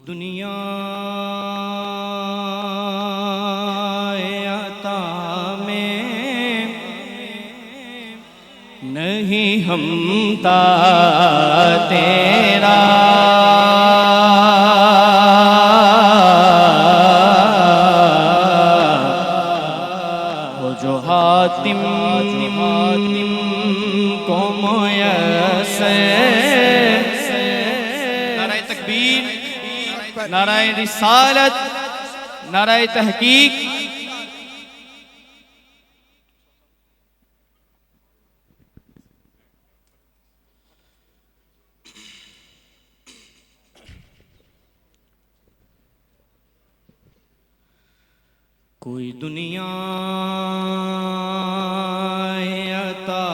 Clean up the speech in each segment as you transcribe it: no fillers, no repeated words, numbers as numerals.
दुनिया आता में नहीं हमता तेरा, हो जो हातिम को मुयस्सर। नाराए तकबीर, नाराए रिसालत, नाराए तहकीक। कोई दुनिया अता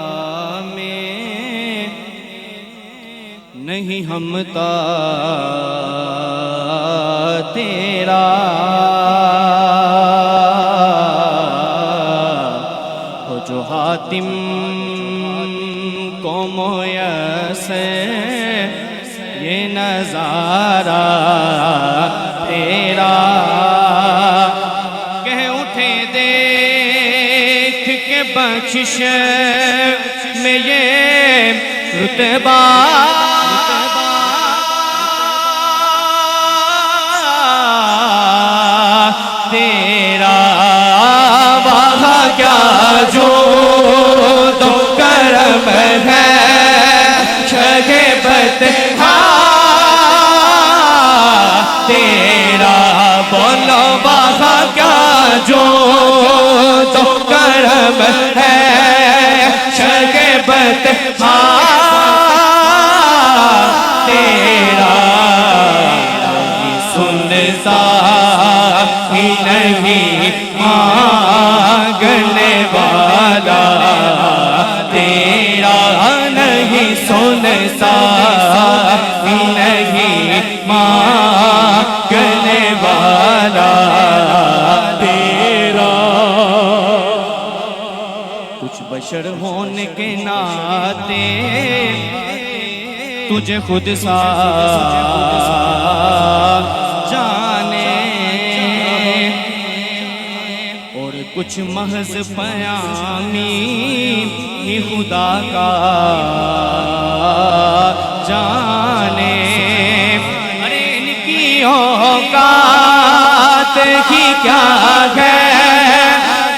में नहीं हमता तेरा, हो जो हातिम को मुयस्सर ये नज़ारा तेरा। बख्शिश में ये रुतबा तेरा, वहाँ क्या जो तो करम है शगे बतहा तेरा। बोलो वहाँ क्या जो तो करम है शगे बतहा तेरा। नहीं सुनता ही नहीं मांगने वाला तेरा, नहीं सुनता ही नहीं मांगने वाला तेरा। कुछ बशर होने के नाते तुझे खुद सा जाने, और कुछ महज पयामी ही खुदा का जाने। अरे इनकी औकात ही क्या है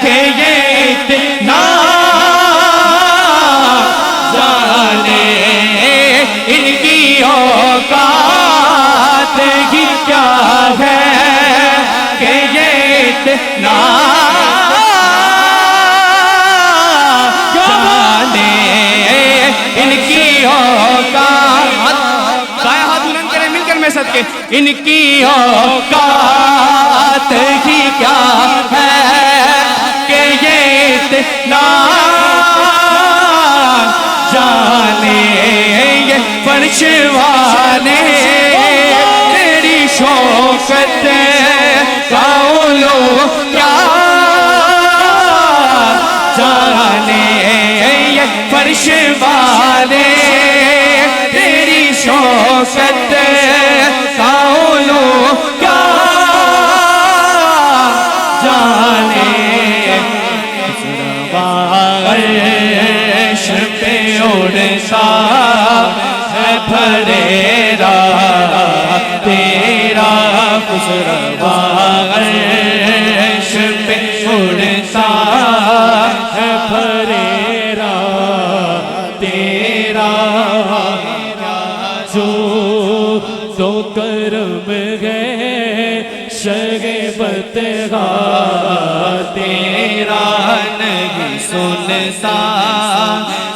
कि ये इतना जाने, इनकी औकात ही क्या है कि ये इतना जाने, इनकी औकात। साया हाथ बुलंद करें मिलकर में सदके। इनकी औकात ही क्या है कि ये इतना जाने, ये फर्श वाले तेरी शौकत का लो क्या जाने, ये फर्श वाले तेरी शौकत का लो क्या जाने। अर्श पे उड़ता है फरेरा तेरा, खुसरवा अर्श पे उड़ता है फरेरा तेरा। जो तो करम है शगे बतहा तेरा, नहीं सुनता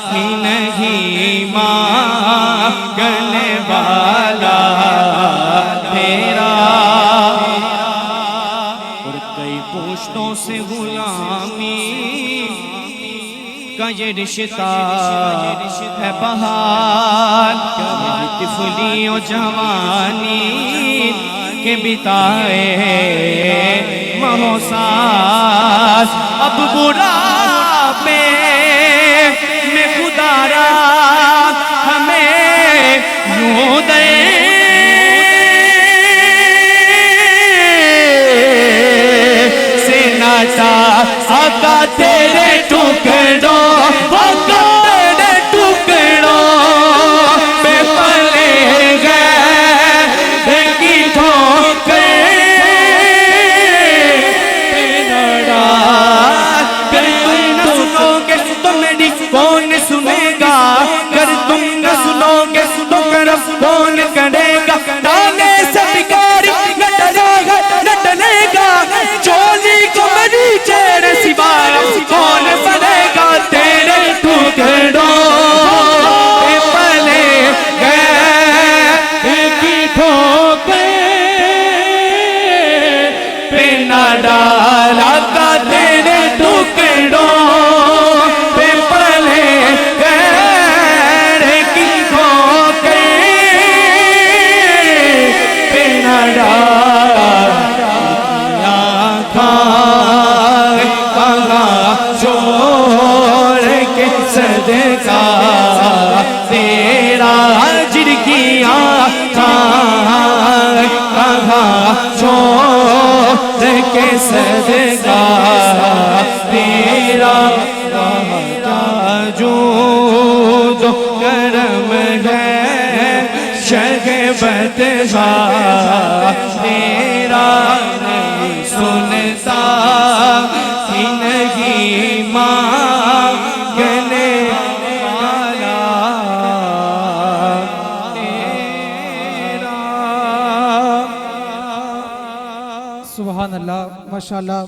ही नहीं मांगने वाला तेरा। और कई पुश्तों से गुलामी का ये रिश्ता है बहार, तिफली और जवानी के बिताए महोसास। अब बुढ़ापे में खुदारा हमें यूं दे करम कौन करेगा, ताने से बिगाड़ी न डरेगा न डलेगा, चोली को मेरी चेहरे सिवा कौन बनेगा तेरे टुकड़ों पे पले गए की ठोकर पे न डाला का तेरे टुकड़ों पे पले गए की ठोकर पे न डाला छोड़ के सदका तेरा जिरकियाँ कहाँ छोड़ के सदका तेरा जो तो करम है शगबत तेरा नहीं सुनता नहीं मांगने वाला तेरा। सुभान अल्लाह, माशाअल्लाह।